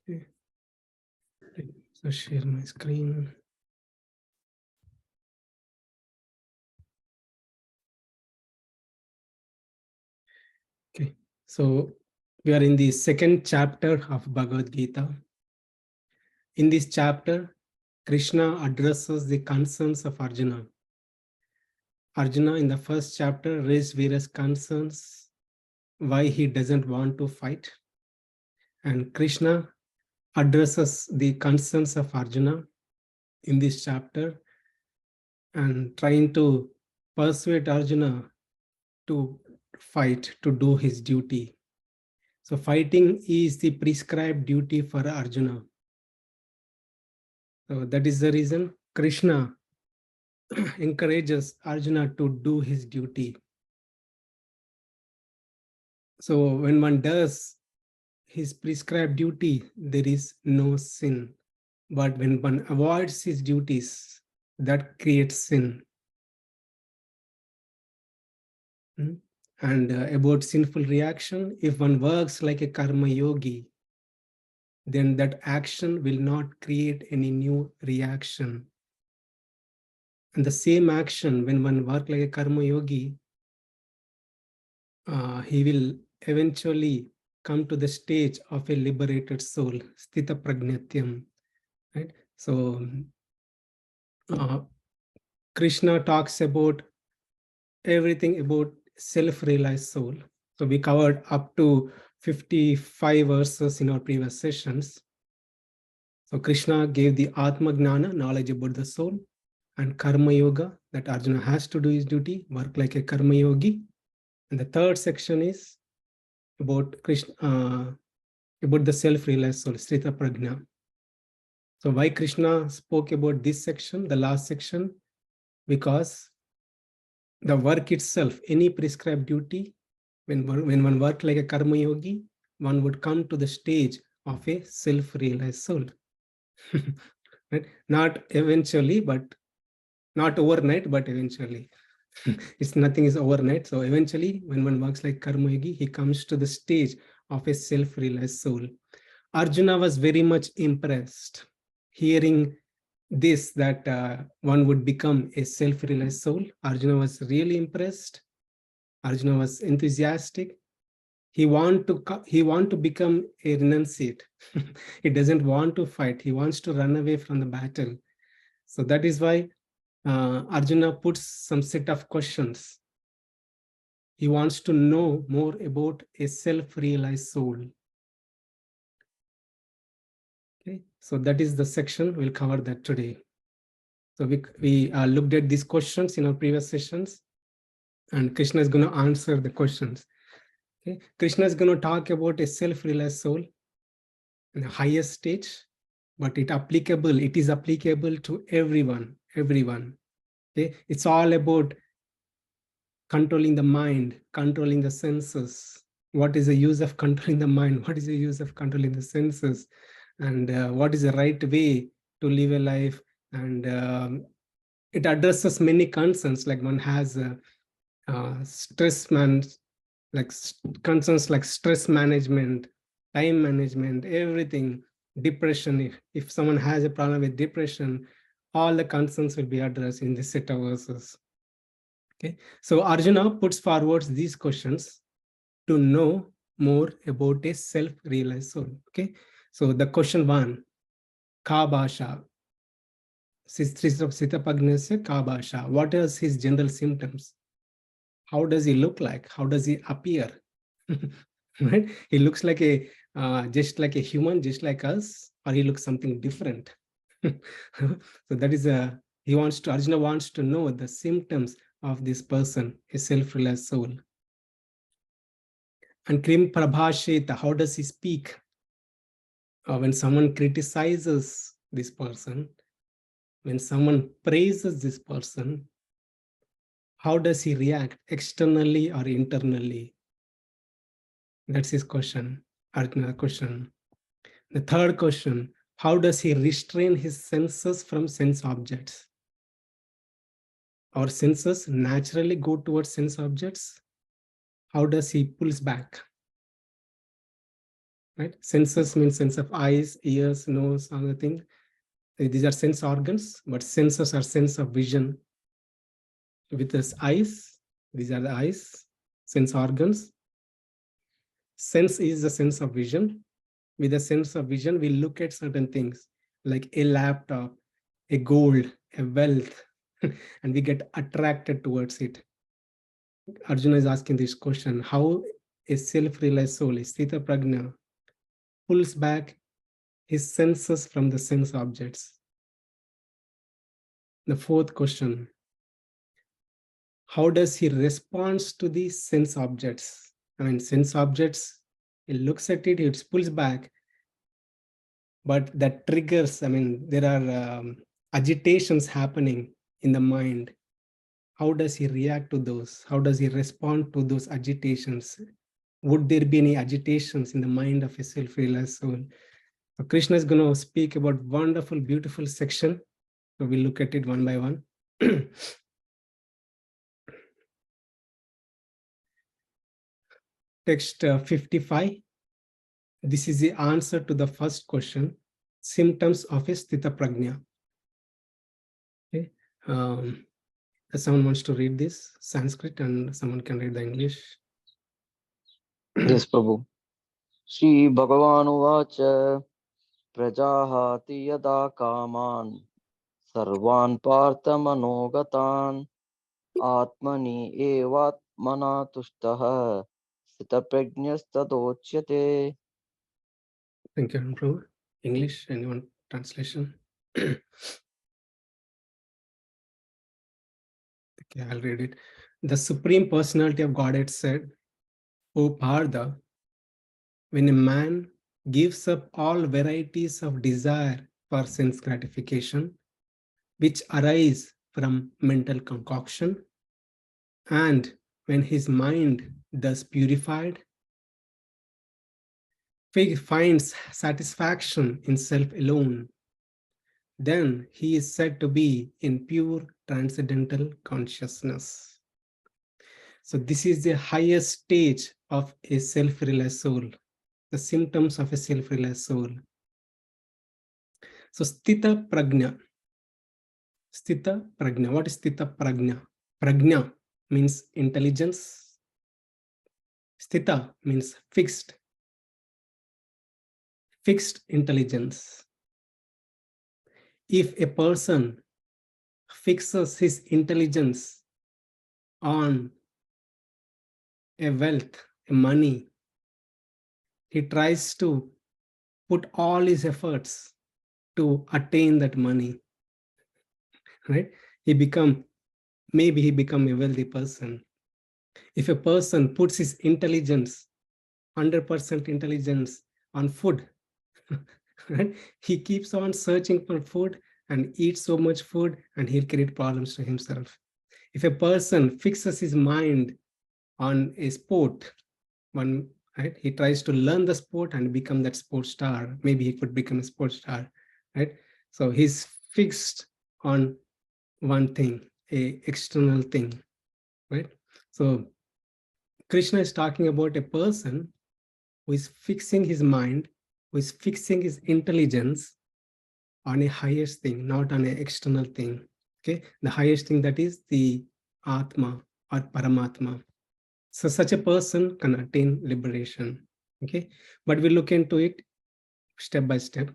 Okay. So share my screen. Okay. So we are in the second chapter of Bhagavad Gita. In this chapter, Krishna addresses the concerns of Arjuna. Arjuna in the first chapter raised various concerns, why he doesn't want to fight. And Krishna addresses the concerns of Arjuna in this chapter and trying to persuade Arjuna to fight, to do his duty. So fighting is the prescribed duty for Arjuna. So that is the reason Krishna encourages Arjuna to do his duty. So when one does his prescribed duty, there is no sin. But when one avoids his duties, that creates sin. And about sinful reaction, if one works like a karma yogi, then that action will not create any new reaction. And the same action, when one works like a karma yogi, he will eventually come to the stage of a liberated soul, sthita prajnatyam. Right? So Krishna talks about everything about self-realized soul. So we covered up to 55 verses in our previous sessions. So Krishna gave the Atma Gnana, knowledge about the soul, and Karma Yoga, that Arjuna has to do his duty, work like a Karma Yogi. And the third section is about Krishna, about the self-realized soul, Sthita Prajna. So why Krishna spoke about this section, the last section? Because the work itself, any prescribed duty, when one worked like a Karma Yogi, one would come to the stage of a self-realized soul. Right? Not eventually, but not overnight, but eventually. It's nothing is overnight. So eventually, when one works like Karma Yogi, he comes to the stage of a self-realized soul. Arjuna was very much impressed hearing this, that one would become a self-realized soul. Arjuna was really impressed. Arjuna was enthusiastic. He want to become a renunciate. He doesn't want to fight. He wants to run away from the battle. So that is why Arjuna puts some set of questions. He wants to know more about a self-realized soul. Okay, so that is the section. We'll cover that today. So we looked at these questions in our previous sessions, and Krishna is going to answer the questions. Okay, Krishna is going to talk about a self-realized soul in the highest stage, but it is applicable to everyone. Okay, it's all about controlling the mind, controlling the senses. What is the use of controlling the mind? What is the use of controlling the senses? And what is the right way to live a life? And it addresses many concerns, like one has concerns like stress management, time management, everything, depression. If someone has a problem with depression, all the concerns will be addressed in this set of verses. Okay, so Arjuna puts forward these questions to know more about a self-realized soul. Okay, so the question one, ka bhasha, Sithapagnesya ka bhasha, what are his general symptoms? How does he look like? How does he appear? Right? He looks like a just like a human, just like us, or he looks something different. So that is Arjuna wants to know the symptoms of this person, a self-realized soul. And Krim Prabhasheta, how does he speak? When someone criticizes this person, when someone praises this person, how does he react, externally or internally? That's his question, Arjuna question. The third question, how does he restrain his senses from sense objects? Our senses naturally go towards sense objects. How does he pulls back? right? Senses means sense of eyes, ears, nose, other thing. These are sense organs, but senses are sense of vision. With this eyes, these are the eyes, sense organs. Sense is the sense of vision. With a sense of vision, we look at certain things like a laptop, a gold, a wealth, and we get attracted towards it. Arjuna is asking this question, how a self-realized soul, a Sthita Prajna, pulls back his senses from the sense objects. The fourth question, how does he respond to the sense objects? I mean, sense objects, he looks at it, it pulls back, but that triggers, I mean, there are agitations happening in the mind. How does he react to those? How does he respond to those agitations? Would there be any agitations in the mind of a self-realized soul? So Krishna is going to speak about wonderful, beautiful section. So we'll look at it one by one. Text 55. This is the answer to the first question, symptoms of a Sthita Prajna. Okay. Someone wants to read this Sanskrit and someone can read the English. Yes, Prabhu. Shri Bhagavan Uvacha Prajahati Yada Kaman Sarvan Partha Manogatan Atmani Evatmana Tushtaha Sita Prajnastadochyate. Thank you, Prabhu. English, anyone translation? Okay, I'll read it. The Supreme Personality of Godhead said, O Partha, when a man gives up all varieties of desire for sense gratification, which arise from mental concoction, and when his mind thus purified finds satisfaction in self alone, then he is said to be in pure transcendental consciousness. So this is the highest stage of a self-realized soul, the symptoms of a self-realized soul. So Sthita Prajna. Sthita Prajna. What is Sthita Prajna? Prajna means intelligence. Sthita means fixed. Fixed intelligence. If a person fixes his intelligence on a wealth, a money, he tries to put all his efforts to attain that money, right? Maybe he become a wealthy person. If a person puts his intelligence, 100% intelligence on food, right? He keeps on searching for food and eats so much food and he'll create problems to himself. If a person fixes his mind on a sport, right, he tries to learn the sport and become that sports star. Maybe he could become a sports star, right? So he's fixed on one thing, a external thing, right? So Krishna is talking about a person who is fixing his mind, who is fixing his intelligence on a highest thing, not on an external thing. Okay, the highest thing, that is the Atma or Paramatma. So such a person can attain liberation. Okay, but we'll look into it step by step.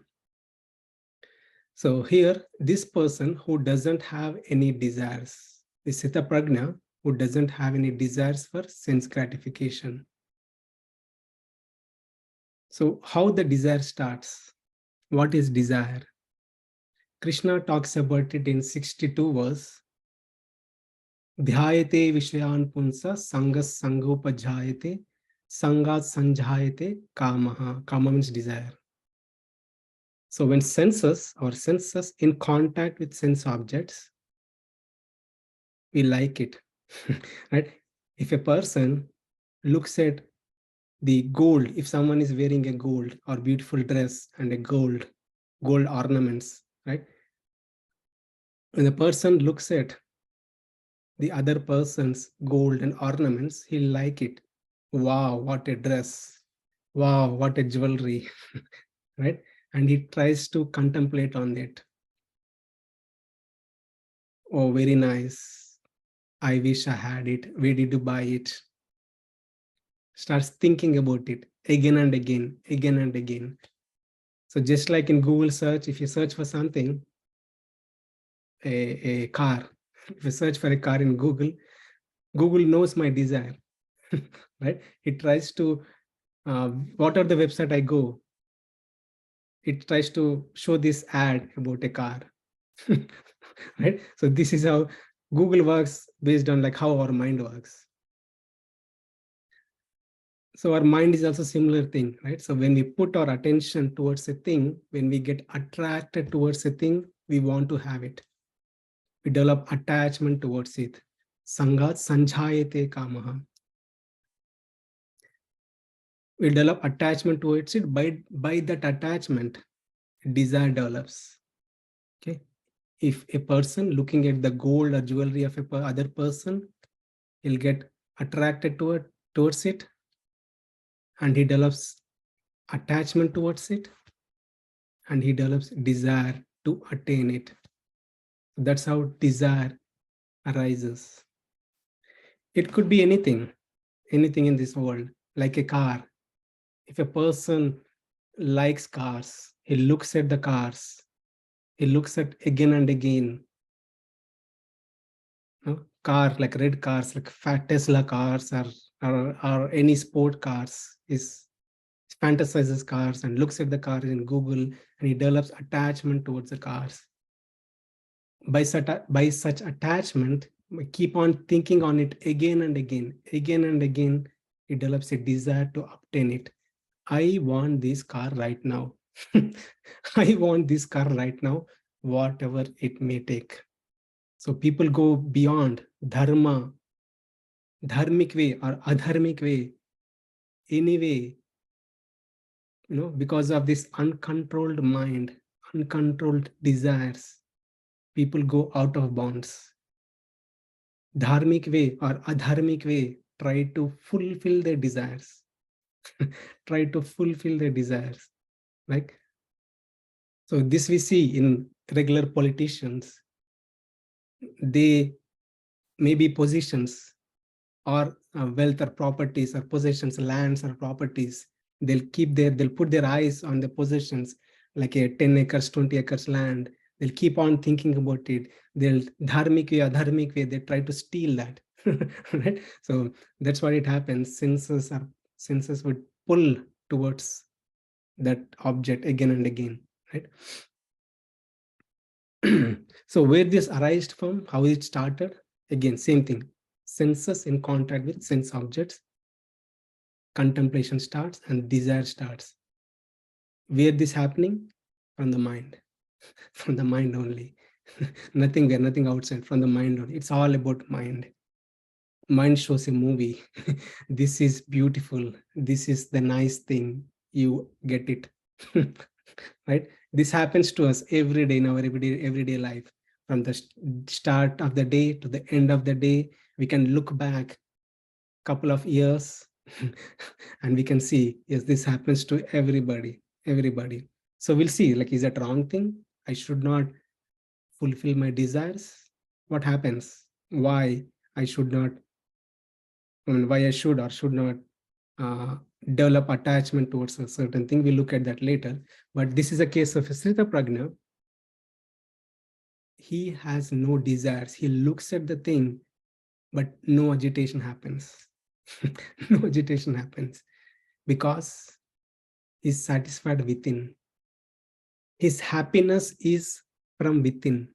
So here, this person who doesn't have any desires, the Sthita Prajna, who doesn't have any desires for sense gratification. So how the desire starts? What is desire? Krishna talks about it in 62 verse. Dhyayate Vishwayan Punsa Sangas Sangopajayate Sangat Sanjayate Kamaha. Kama means desire. So when our senses in contact with sense objects, we like it, right? If a person looks at the gold, if someone is wearing a gold or beautiful dress and a gold ornaments, right? When the person looks at the other person's gold and ornaments, he'll like it. Wow, what a dress. wow, what a jewelry, right? And he tries to contemplate on it. Oh, very nice. I wish I had it. Where did you buy it? Starts thinking about it again and again, again and again. So just like in Google search, if you search for something, a car, if you search for a car in Google, Google knows my desire, right? It tries to, what are the website I go, it tries to show this ad about a car, right? So this is how Google works based on like how our mind works. So our mind is also similar thing, right? So when we put our attention towards a thing, when we get attracted towards a thing, we want to have it. We develop attachment towards it. Sangat sanjayate kamaha. We develop attachment towards it. By that attachment, desire develops. Okay. If a person looking at the gold or jewelry of a other person, he'll get attracted towards it, and he develops attachment towards it, and he develops desire to attain it. That's how desire arises. It could be anything in this world, like a car. If a person likes cars, he looks at the cars, he looks at again and again. Car, like red cars, like fat Tesla cars, or any sport cars, is fantasizes cars and looks at the cars in Google, and he develops attachment towards the cars. By such attachment, we keep on thinking on it again and again, again and again. It develops a desire to obtain it. I want this car right now. I want this car right now, whatever it may take. So people go beyond dharma, dharmic way or adharmic way, anyway, because of this uncontrolled mind, uncontrolled desires, people go out of bounds. Dharmic way or adharmic way, try to fulfill their desires. Try to fulfill their desires. Like, so this we see in regular politicians. They may be positions or wealth or properties or possessions, lands or properties. They'll put their eyes on the possessions, like a 10 acres, 20 acres land. They'll keep on thinking about it. They'll dharmic way, adharmic way, they try to steal that. Right? So that's what it happens. Senses would pull towards that object again and again, right? So where this arised from, how it started, again, same thing. Senses in contact with sense objects, contemplation starts and desire starts. Where this happening? From the mind. From the mind only. Nothing there, nothing outside, from the mind only. It's all about mind. Mind shows a movie. This is beautiful. This is the nice thing. You get it. Right? This happens to us every day in our everyday life. From the start of the day to the end of the day, we can look back couple of years and we can see, yes, this happens to everybody. So we'll see, like, is that wrong thing? I should not fulfill my desires. What happens? Why I should not, why I should or should not uh, develop attachment towards a certain thing? We'll look at that later. But this is a case of Sthitaprajna. He has no desires. He looks at the thing, but no agitation happens. No agitation happens because he's satisfied within. His happiness is from within,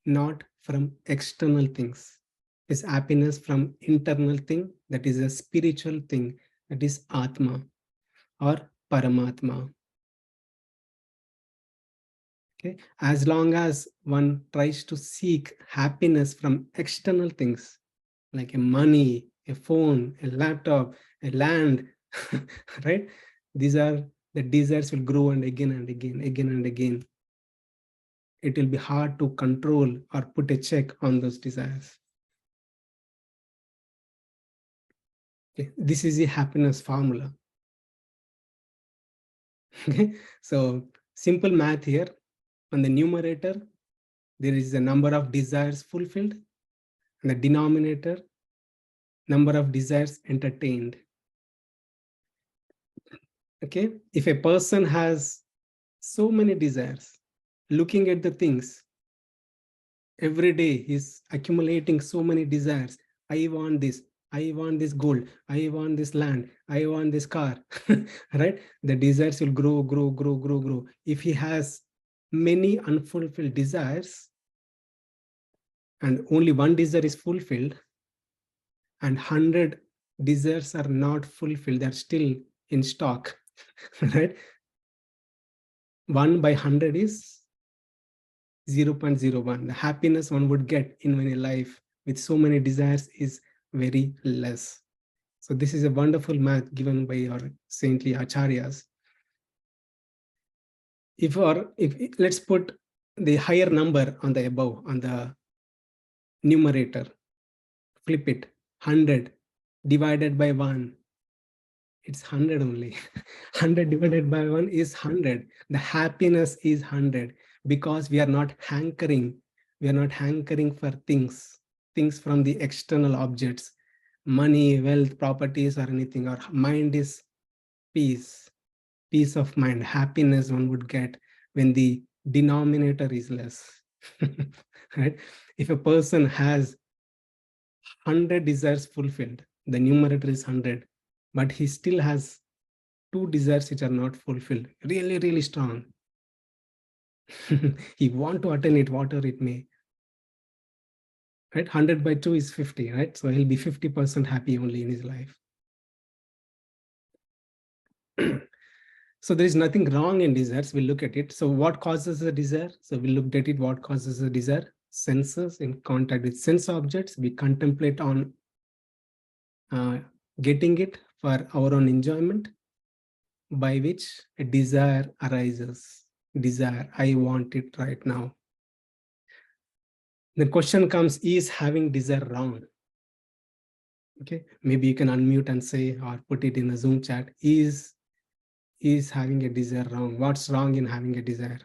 not from external things. His happiness from internal thing, that is a spiritual thing, that is Atma or Paramatma. Okay? As long as one tries to seek happiness from external things, like a money, a phone, a laptop, a land, right? These are the desires will grow and again and again, again and again. It will be hard to control or put a check on those desires. Okay. This is the happiness formula. Okay, so simple math here. On the numerator, there is the number of desires fulfilled, and the denominator, number of desires entertained. Okay, if a person has so many desires, looking at the things every day, he's accumulating so many desires. I want this, I want this gold, I want this land, I want this car. Right, the desires will grow, grow, grow, grow, grow. If he has many unfulfilled desires and only one desire is fulfilled, and 100 desires are not fulfilled, they're still in stock. Right, 1 by 100 is 0.01. The happiness one would get in any life with so many desires is very less. So this is a wonderful math given by our saintly acharyas. If let's put the higher number on the above, on the numerator, flip it, 100 divided by 1, it's 100 only. 100 divided by 1 is 100. The happiness is 100, because we are not hankering for things from the external objects, money, wealth, properties, or anything. Our mind is peace of mind, happiness one would get when the denominator is less. Right, if a person has 100 desires fulfilled, the numerator is 100, but he still has 2 desires which are not fulfilled, really, really strong. He want to attain it, whatever it may. Right, 100 by 2 is 50, right? So he'll be 50% happy only in his life. So there is nothing wrong in desires. We'll look at it. So what causes the desire? So we looked at it. What causes the desire? Senses. In contact with sense objects, we contemplate on getting it for our own enjoyment, by which a desire arises. Desire, I want it right now. The question comes, is having desire wrong? Okay, maybe you can unmute and say, or put it in a Zoom chat, is having a desire wrong? What's wrong in having a desire?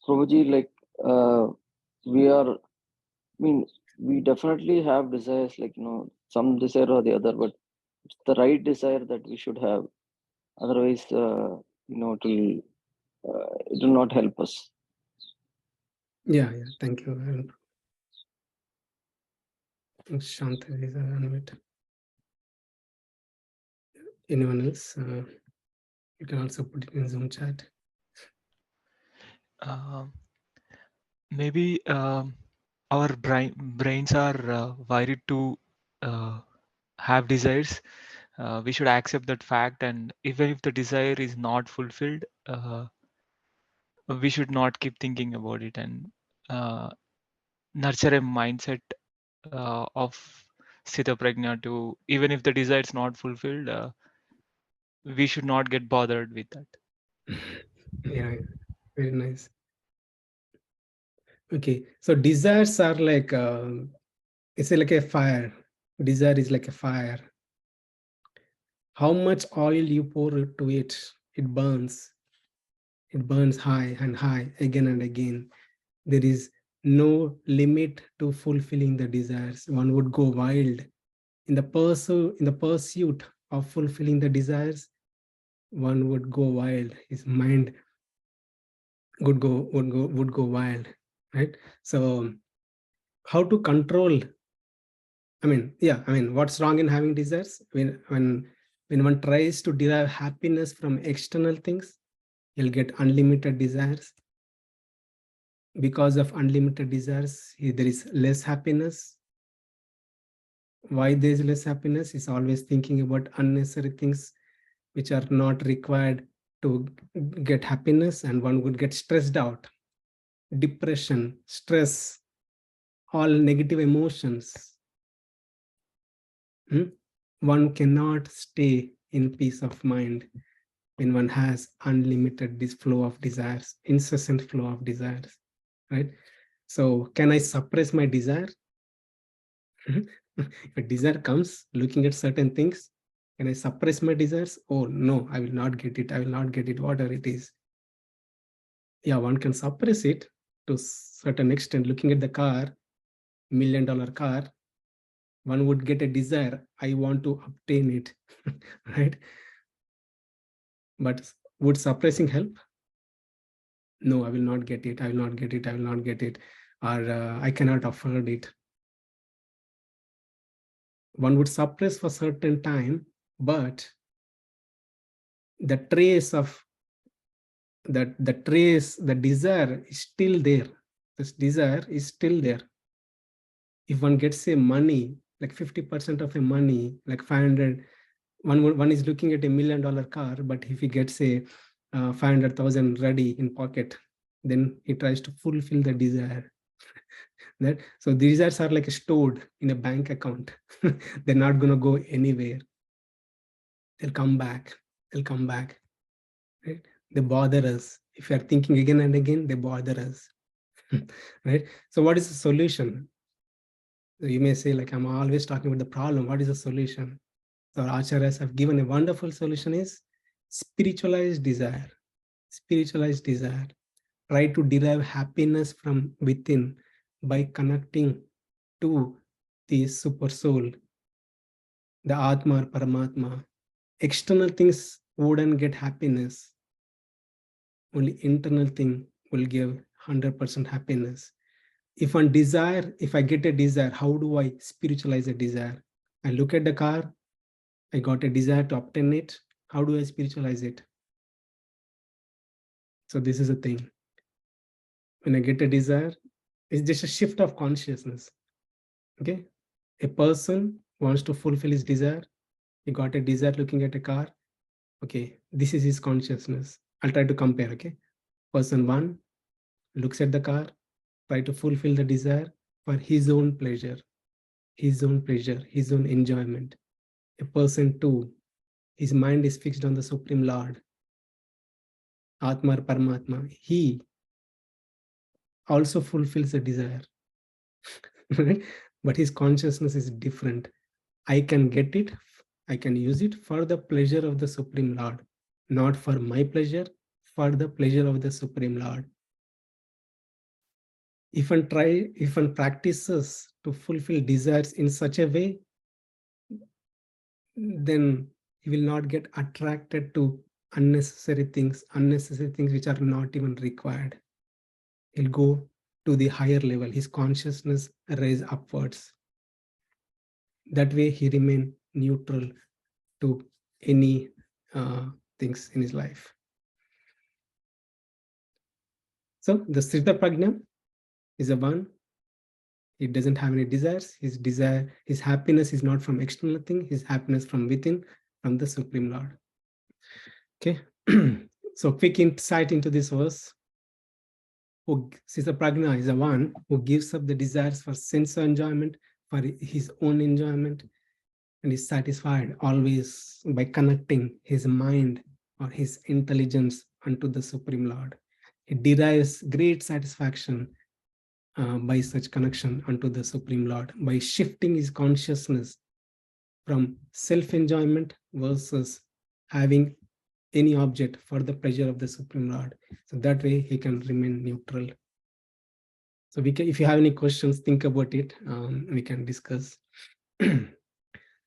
Prabhuji, like we definitely have desires, like some desire or the other, but it's the right desire that we should have. Otherwise, it will not help us. Yeah, thank you. Shanta is unmute. Anyone else? You can also put it in Zoom chat. Maybe our brains are wired to have desires. We should accept that fact, and even if the desire is not fulfilled, we should not keep thinking about it, and nurture a mindset of Sthita Prajna to, even if the desire is not fulfilled, we should not get bothered with that. Yeah, very nice. Okay, so desires are like, it's like a fire. Desire is like a fire. How much oil you pour to it, it burns. It burns high and high, again and again. There is no limit to fulfilling the desires. One would go wild in the pursuit of fulfilling the desires. One would go wild. His mind would go wild, right? So how to control? What's wrong in having desires? When one tries to derive happiness from external things, you'll get unlimited desires. Because of unlimited desires, there is less happiness. Why there is less happiness? Is always thinking about unnecessary things which are not required to get happiness, and one would get stressed out. Depression, stress, all negative emotions. One cannot stay in peace of mind when one has unlimited this flow of desires, incessant flow of desires, right? So can I suppress my desire? If a desire comes, looking at certain things, Can I suppress my desires? Oh no, I will not get it. I will not get it, whatever it is. Yeah, one can suppress it to certain extent. Looking at the car, $1 million car, one would get a desire. I want to obtain it, right? But would suppressing help? No, I will not get it. I will not get it. I will not get it. Or I cannot afford it. One would suppress for certain time, but the trace of the desire is still there. This desire is still there. If one gets a money, like 50% of a money, like 500, one is looking at $1 million car, but if he gets a 500,000 ready in pocket, then he tries to fulfill the desire. So desires are like stored in a bank account. They're not going to go anywhere. They'll come back. They'll come back. Right? They bother us. If you are thinking again and again, they bother us. Right? So what is the solution? So you may say, like, I'm always talking about the problem. What is the solution? So our acharyas have given a wonderful solution is spiritualized desire. Spiritualized desire. Try to derive happiness from within by connecting to the super soul, the Atma or Paramatma. External things wouldn't get happiness. Only internal thing will give 100% happiness. If one desire, if I get a desire, how do I spiritualize a desire? I look at the car, I got a desire to obtain it. How do I spiritualize it? So this is a thing. When I get a desire, it's just a shift of consciousness. Okay. A person wants to fulfill his desire. He got a desire looking at a car. Okay. This is his consciousness. I'll try to compare. Okay. Person one looks at the car, try to fulfill the desire for his own pleasure, his own pleasure, his own enjoyment. A person two, his mind is fixed on the Supreme Lord, Atma or Paramatma. He also fulfills the desire, but his consciousness is different. I can get it, I can use it for the pleasure of the Supreme Lord, not for my pleasure, for the pleasure of the Supreme Lord. If one practices to fulfill desires in such a way, then he will not get attracted to unnecessary things which are not even required. He'll go to the higher level, his consciousness rise upwards. That way he remain neutral to any things in his life. So the Sthita Prajna is a one. He doesn't have any desires. His happiness is not from external thing. His happiness from within, from the Supreme Lord. Okay. So quick insight into this verse. Sthita Prajna is the one who gives up the desires for sense enjoyment, for his own enjoyment, and is satisfied always by connecting his mind or his intelligence unto the Supreme Lord. He derives great satisfaction by such connection unto the Supreme Lord, by shifting his consciousness from self-enjoyment versus having any object for the pleasure of the Supreme Lord. So that way he can remain neutral. So we can, if you have any questions, think about it. We can discuss.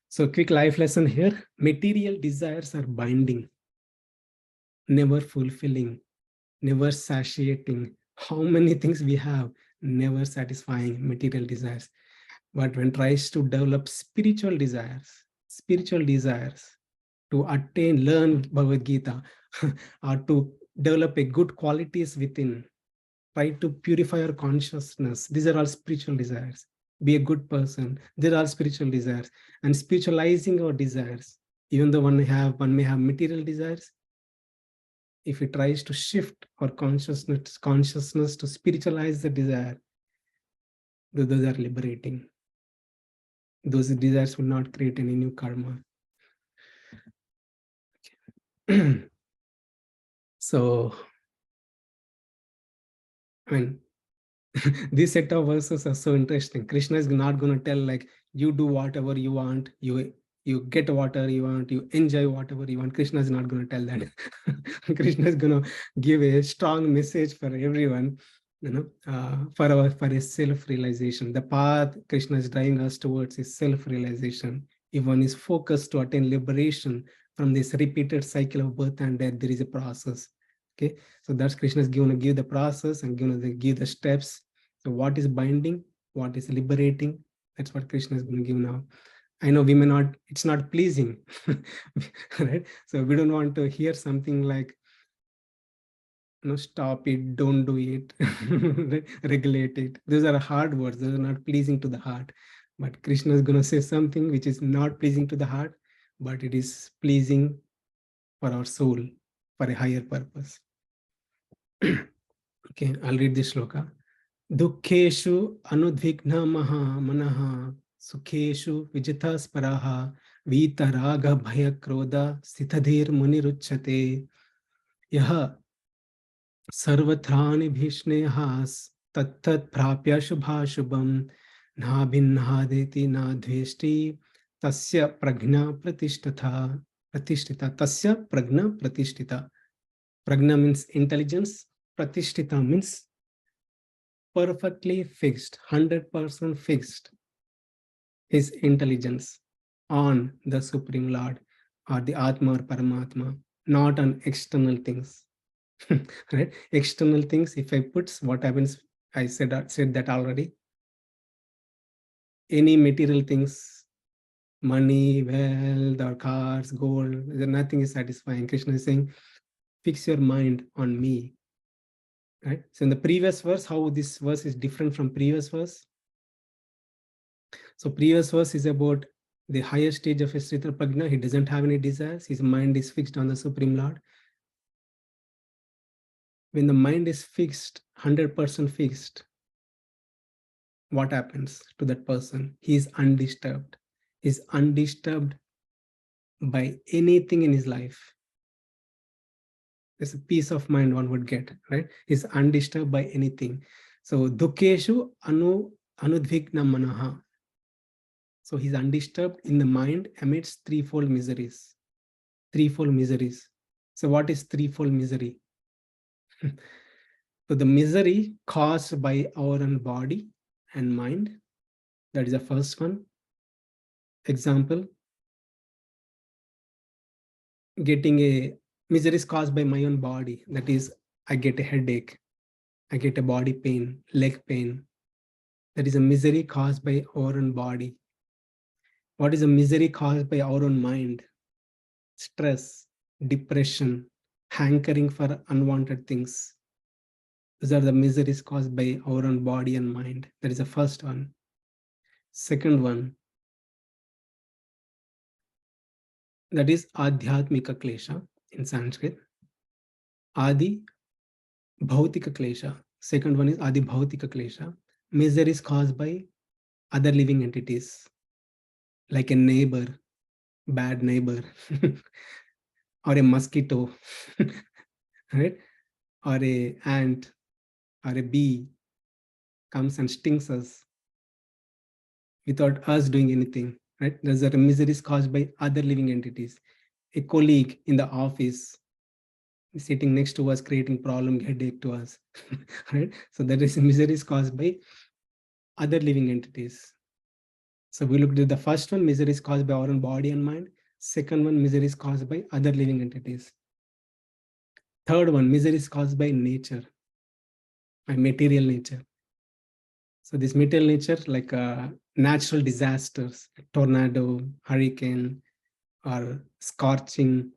So quick life lesson here. Material desires are binding, never fulfilling, never satiating. How many things we have, never satisfying material desires. But when tries to develop spiritual desires to attain, learn Bhagavad Gita, or to develop a good qualities within, try to purify our consciousness. These are all spiritual desires. Be a good person. They're all spiritual desires. And spiritualizing our desires, even though one may have material desires, if it tries to shift our consciousness to spiritualize the desire, those are liberating. Those desires will not create any new karma. So, I mean, this set of verses are so interesting. Krishna is not going to tell like, you do whatever you want, you you get whatever you want, you enjoy whatever you want. Krishna is not going to tell that. Krishna is going to give a strong message for everyone, for a self-realization. The path Krishna is driving us towards is self-realization. If one is focused to attain liberation from this repeated cycle of birth and death, there is a process. Okay, so that's Krishna is going to give the process and going to give the steps. So what is binding, what is liberating, that's what Krishna is going to give now. I know we may not, it's not pleasing, right? So we don't want to hear something like, stop it, don't do it, regulate it. Those are hard words, those are not pleasing to the heart. But Krishna is going to say something which is not pleasing to the heart, but it is pleasing for our soul, for a higher purpose. Okay, I'll read this shloka. Dukkeshu anudvigna maha manaha sukeshu vijitas paraha vita raga bhaya krodha sthitadhir muniruchyate yaha sarvatrani bhishnehas tattat prapya shubhashubham na bhinnadeti na dveshti tasya pragna pratishtita. Tasya pragna pratishtita. Pragna means intelligence. Pratishtita means perfectly fixed, 100% fixed. His intelligence on the Supreme Lord or the Atma or Paramatma, not on external things. Right? External things, if I put, what happens? I said that already. Any material things, money, wealth, or cars, gold, nothing is satisfying. Krishna is saying, fix your mind on me. Right? So in the previous verse, how this verse is different from previous verse? So previous verse is about the higher stage of Sthita Prajna. He doesn't have any desires. His mind is fixed on the Supreme Lord. When the mind is fixed, 100% fixed, what happens to that person? He is undisturbed. He is undisturbed by anything in his life. There's a peace of mind one would get, right? He's undisturbed by anything. So Dukkeshu anudvigna manaha. So he's undisturbed in the mind amidst threefold miseries. Threefold miseries. So what is threefold misery? So the misery caused by our own body and mind, that is the first one. Example, getting a misery is caused by my own body. That is, I get a headache, I get a body pain, leg pain. That is a misery caused by our own body. What is a misery caused by our own mind? Stress, depression, hankering for unwanted things. These are the miseries caused by our own body and mind. That is the first one. Second one, that is Adhyatmika Klesha in Sanskrit. Adi Bhautika Klesha. Second one is Adi Bhautika Klesha. Miseries caused by other living entities, like a neighbor, bad neighbor, or a mosquito, right? Or a ant, or a bee comes and stings us without us doing anything, right? Those are miseries caused by other living entities. A colleague in the office sitting next to us, creating problem, headache to us, right? So that is miseries caused by other living entities. So we looked at the first one, miseries caused by our own body and mind. Second one, miseries caused by other living entities. Third one, miseries caused by nature, by material nature. So this material nature, like natural disasters, tornado, hurricane, or scorching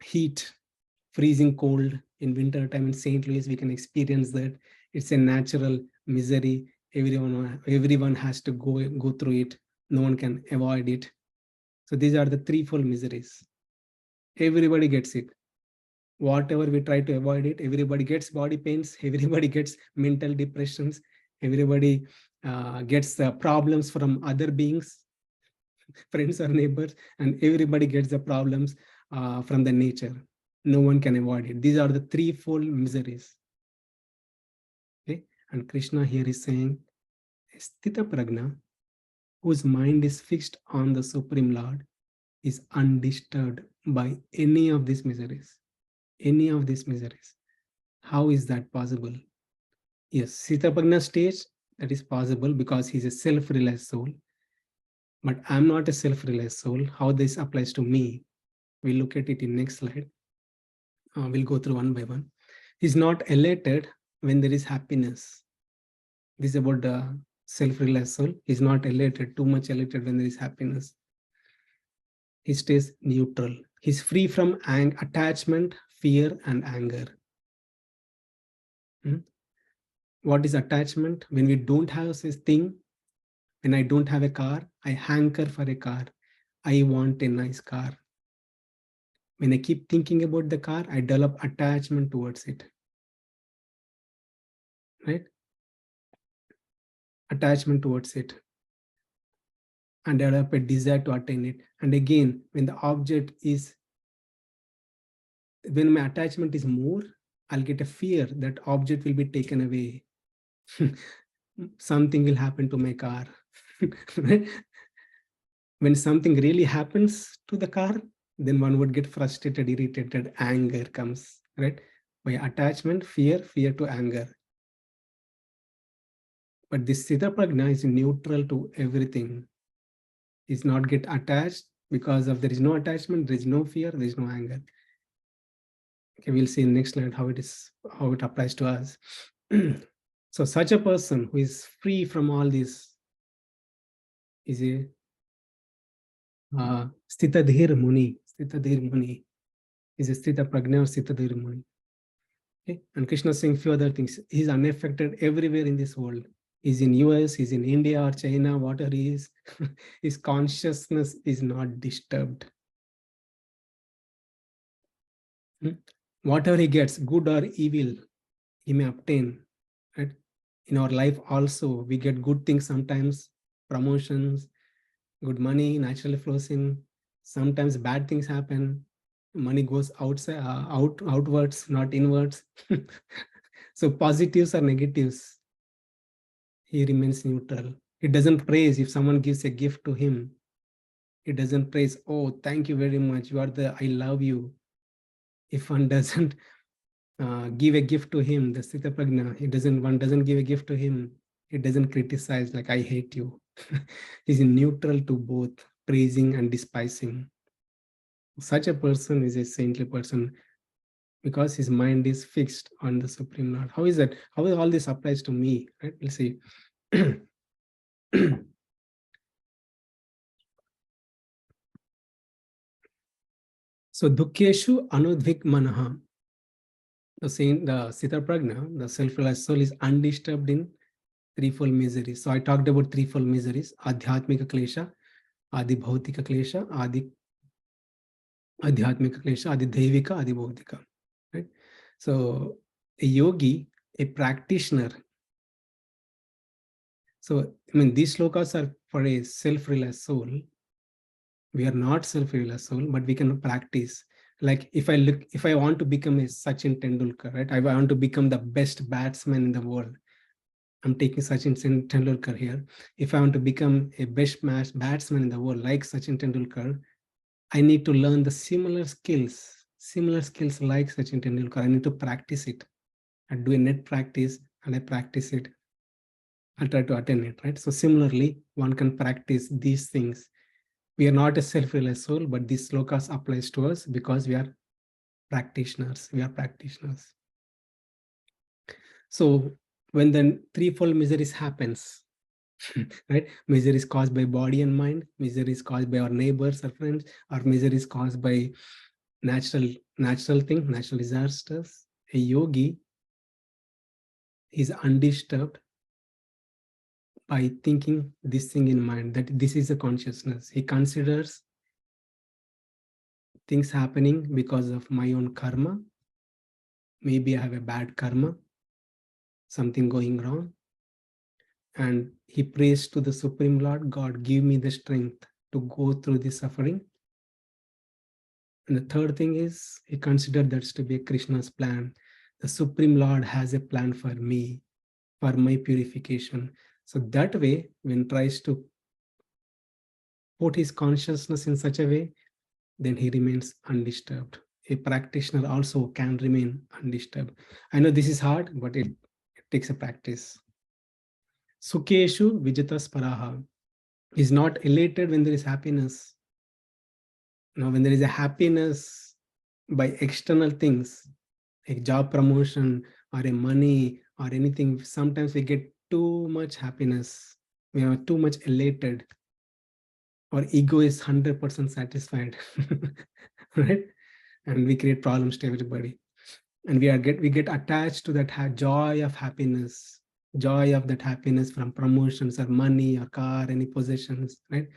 heat, freezing cold in winter time in St. Louis, we can experience that. It's a natural misery. Everyone has to go through it. No one can avoid it. So these are the threefold miseries. Everybody gets it. Whatever we try to avoid it, everybody gets body pains, everybody gets mental depressions, everybody gets problems from other beings, friends or neighbors, and everybody gets the problems from the nature. No one can avoid it. These are the threefold miseries. Okay, and Krishna here is saying, Sthita Prajna, whose mind is fixed on the Supreme Lord, is undisturbed by any of these miseries. Any of these miseries. How is that possible? Yes, Sthitaprajna stage, that is possible because he's a self-realized soul. But I'm not a self-realized soul. How this applies to me, we'll look at it in next slide. We'll go through one by one. He's not elated when there is happiness. This is about the self-realized soul. He's not elated, too much elated when there is happiness. He stays neutral. He's free from attachment, fear, and anger. What is attachment? When we don't have this thing, when I don't have a car, I hanker for a car. I want a nice car. When I keep thinking about the car, I develop attachment towards it. Right? Attachment towards it. And develop a desire to attain it. And again, when the object is, when my attachment is more, I'll get a fear that object will be taken away. Something will happen to my car. Right? When something really happens to the car, then one would get frustrated, irritated, anger comes, right? By attachment, fear to anger. But this Sthitaprajna is neutral to everything. Is not get attached because of there is no attachment, there is no fear, there is no anger. Okay, we'll see in next slide how it applies to us. So such a person who is free from all this is a Sthitadhir Muni. Sthitadhir Muni is a Sthitaprajna or Sthitadhir Muni. Okay? And Krishna is saying few other things. He's unaffected everywhere in this world. He's in US, he's in India or China, whatever he is. His consciousness is not disturbed. Whatever he gets, good or evil, he may obtain. Right? In our life also, we get good things sometimes, promotions, good money naturally flows in. Sometimes bad things happen. Money goes outside, outwards, not inwards. So positives or negatives, he remains neutral. He doesn't praise if someone gives a gift to him. He doesn't praise, oh, thank you very much. You are the, I love you. If one doesn't give a gift to him, the Sthitaprajna, one doesn't give a gift to him, he doesn't criticize like, I hate you. He's neutral to both praising and despising. Such a person is a saintly person because his mind is fixed on the Supreme Lord. How is that? How all this applies to me? Right? We'll see. So Dukkeshu Anudvik Manaha. The Sthitaprajna, the self-realized soul, is undisturbed in threefold miseries. So I talked about threefold miseries: Adhyatmika Klesha, Adi Bhautika Klesha, Adi Adhyatmika Klesha, Adi Devika, Adi Bhautika. Right? So a yogi, a practitioner. So I mean, these slokas are for a self-realized soul. We are not self-realized soul, but we can practice. Like if I want to become a Sachin Tendulkar, right? I want to become the best batsman in the world. I'm taking Sachin Tendulkar here. If I want to become a best batsman in the world like Sachin Tendulkar, I need to learn the similar skills like Sachin Tendulkar. I need to practice it. I do a net practice and I practice it. I'll try to attain it, right? So similarly, one can practice these things. We are not a self-realized soul, but these slokas applies to us because we are practitioners. We are practitioners. So when the threefold miseries happens, right? Misery is caused by body and mind. Misery is caused by our neighbors or friends. Or misery is caused by natural disasters. A yogi is undisturbed by thinking this thing in mind, that this is a consciousness. He considers things happening because of my own karma. Maybe I have a bad karma, something going wrong. And he prays to the Supreme Lord, God, give me the strength to go through this suffering. And the third thing is, he considered that's to be Krishna's plan. The Supreme Lord has a plan for me, for my purification. So that way, when tries to support his consciousness in such a way, then he remains undisturbed. A practitioner also can remain undisturbed. I know this is hard, but it takes a practice. Sukeshu vijitas paraha. Is not elated when there is happiness. Now, when there is a happiness by external things, like job promotion or a money or anything, sometimes we get too much happiness. We are too much elated. Our ego is 100% satisfied, right? And we create problems to everybody. And we get attached to that joy of happiness, joy of that happiness from promotions or money or car, any possessions, right?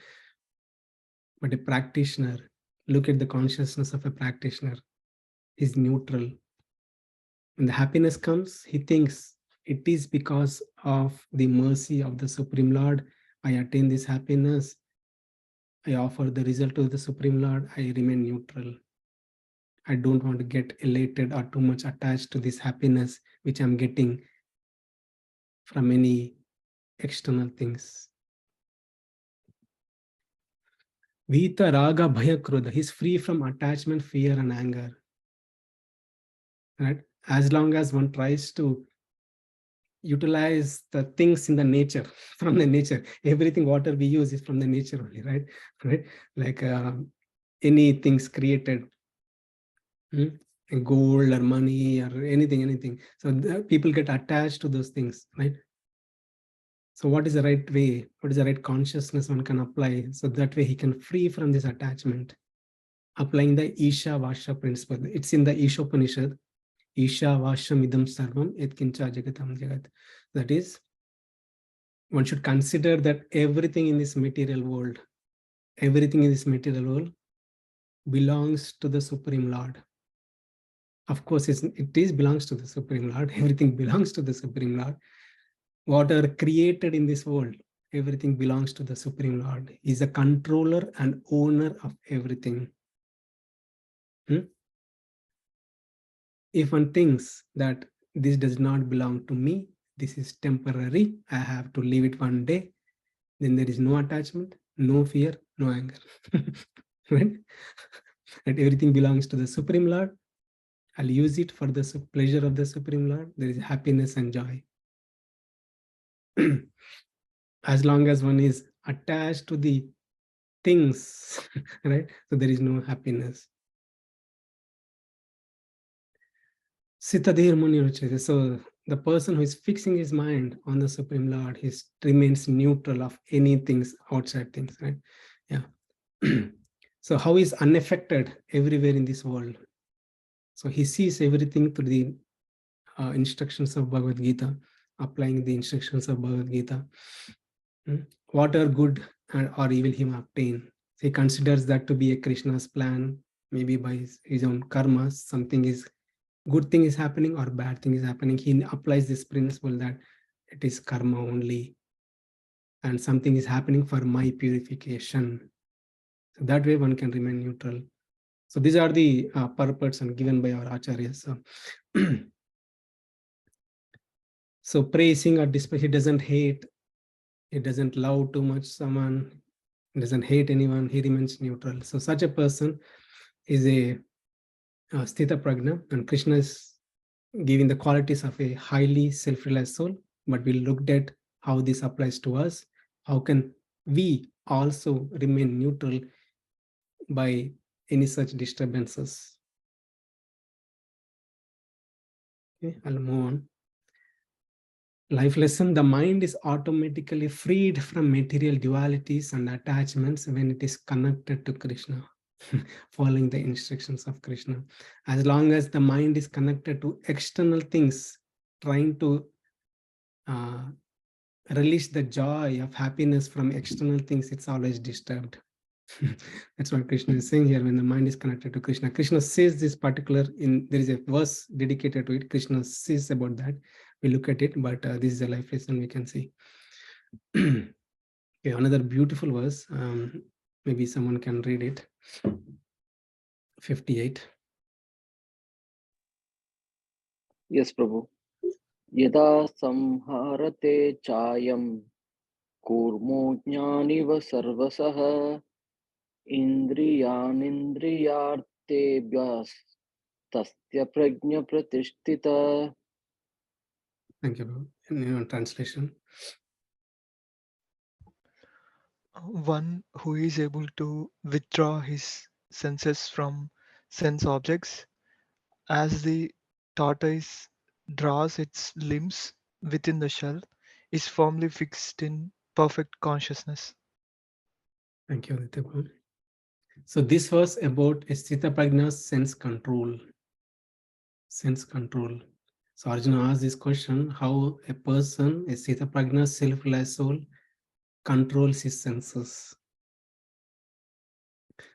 But a practitioner, look at the consciousness of a practitioner, is neutral. When the happiness comes, he thinks it is because of the mercy of the Supreme Lord I attain this happiness. I offer the result to the Supreme Lord. I remain neutral. I don't want to get elated or too much attached to this happiness which I'm getting from any external things. Vita Raga Bhaya Krodha. He's free from attachment, fear, and anger. Right? As long as one tries to utilize the things in the nature, from the nature, everything water we use is from the nature only, right? Right? Like any things created, gold or money or anything. So people get attached to those things, right? So what is the right way? What is the right consciousness one can apply? So that way he can free from this attachment, applying the Isha Vasha principle. It's in the Ishopanishad. Isha Vasham idam sarvam etkincha jagatam jagat. That is, one should consider that everything in this material world belongs to the Supreme Lord. Of course, it belongs to the Supreme Lord. Everything belongs to the Supreme Lord. What are created in this world, everything belongs to the Supreme Lord. He's a controller and owner of everything. If one thinks that this does not belong to me, this is temporary, I have to leave it one day, then there is no attachment, no fear, no anger. Right? That everything belongs to the Supreme Lord. I'll use it for the pleasure of the Supreme Lord. There is happiness and joy. As long as one is attached to the things, right? So there is no happiness. Sitadir Muni, so the person who is fixing his mind on the Supreme Lord, he remains neutral of any things outside things, right? Yeah. So how is unaffected everywhere in this world? So he sees everything through the instructions of Bhagavad Gita, applying the instructions of Bhagavad Gita. What are good or evil he may obtain? He considers that to be a Krishna's plan, maybe by his own karmas, something is good thing is happening or bad thing is happening. He applies this principle that it is karma only and something is happening for my purification. So that way one can remain neutral. So these are the purports and given by our acharyas. So praising or despise, he doesn't hate, he doesn't love too much someone, he doesn't hate anyone, he remains neutral. So such a person is a Sthita Prajna, and Krishna is giving the qualities of a highly self-realized soul, but we looked at how this applies to us. How can we also remain neutral by any such disturbances? Okay, I'll move on. Life lesson: the mind is automatically freed from material dualities and attachments when it is connected to Krishna, following the instructions of Krishna. As long as the mind is connected to external things, trying to release the joy of happiness from external things, it's always disturbed. That's what Krishna is saying here. When the mind is connected to Krishna, Krishna says this particular, there is a verse dedicated to it. Krishna says about that. We look at it, but this is a life lesson we can see. Okay, another beautiful verse. Maybe someone can read it. 58. Yes, Prabhu. Yada samharate chayam kurmo jnaniva sarvasaha सर्वेन्द्रियाणीन्द्रियार्थेभ्यः tasya prajna pratishtita. Thank you, Babu. In translation. One who is able to withdraw his senses from sense objects, as the tortoise draws its limbs within the shell, is firmly fixed in perfect consciousness. Thank you, Aditya Babu. So this was about a Sthita Prajna's sense control. Sense control. So Arjuna asked this question, how a person, a Sthita Prajna's self-realized soul, controls his senses.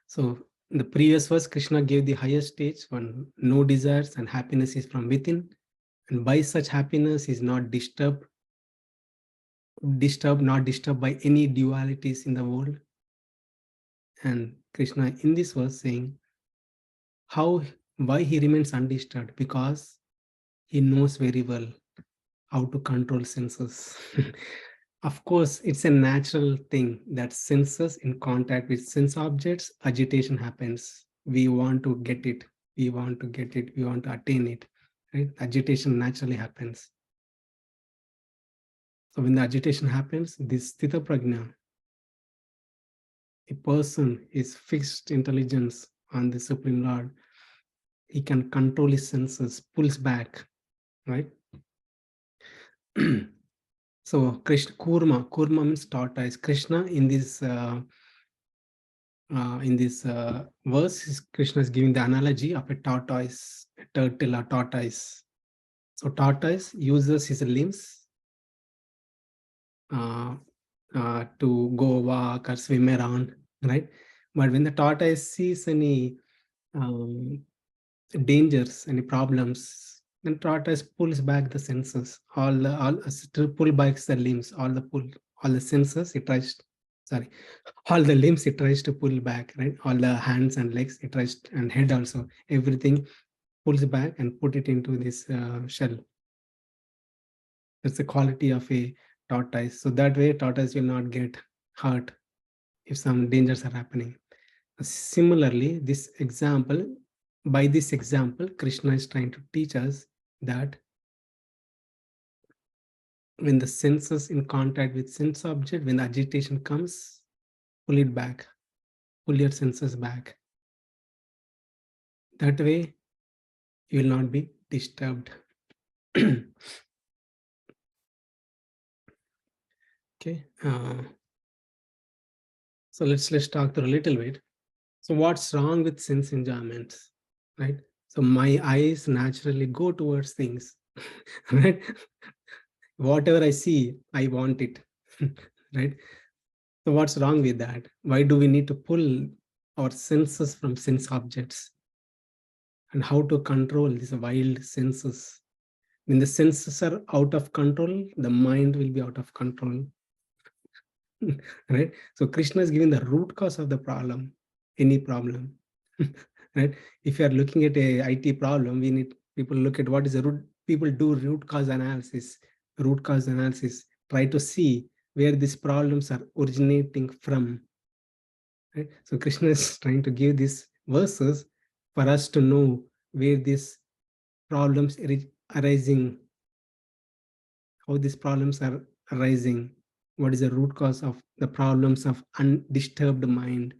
So in the previous verse, Krishna gave the highest stage when no desires and happiness is from within. And by such happiness is not disturbed, not disturbed by any dualities in the world. And Krishna in this verse saying, why he remains undisturbed? Because he knows very well how to control senses. Of course, it's a natural thing that senses in contact with sense objects, agitation happens. We want to get it. We want to get it. We want to attain it. Right? Agitation naturally happens. So when the agitation happens, this Sthita Prajna, a person is fixed intelligence on the Supreme Lord. He can control his senses, pulls back, right? So Krishna, Kurma means tortoise. Krishna in this verse, Krishna is giving the analogy of a tortoise, a turtle, a tortoise. So tortoise uses his limbs to go walk or swim around, right? But when the tortoise sees any dangers, any problems, then tortoise pulls back the senses, to pull back the limbs, all the senses it tries, all the limbs it tries to pull back, right? All the hands and legs it tries, and head also, everything pulls back and put it into this shell. That's the quality of a tortoise. So that way tortoise will not get hurt if some dangers are happening. Similarly, by this example, Krishna is trying to teach us that when the senses in contact with sense object, when the agitation comes, pull it back, pull your senses back. That way, you will not be disturbed. Okay. So let's talk through a little bit. So what's wrong with sense enjoyments, right? So my eyes naturally go towards things, right? Whatever I see, I want it, right? So what's wrong with that? Why do we need to pull our senses from sense objects? And how to control these wild senses? When the senses are out of control, the mind will be out of control. Right? So Krishna is giving the root cause of the problem, any problem. Right? If you are looking at a IT problem, we need people look at what is the root. People do root cause analysis, try to see where these problems are originating from. Right? So Krishna is trying to give these verses for us to know where these problems are arising, how these problems are arising, what is the root cause of the problems of undisturbed mind.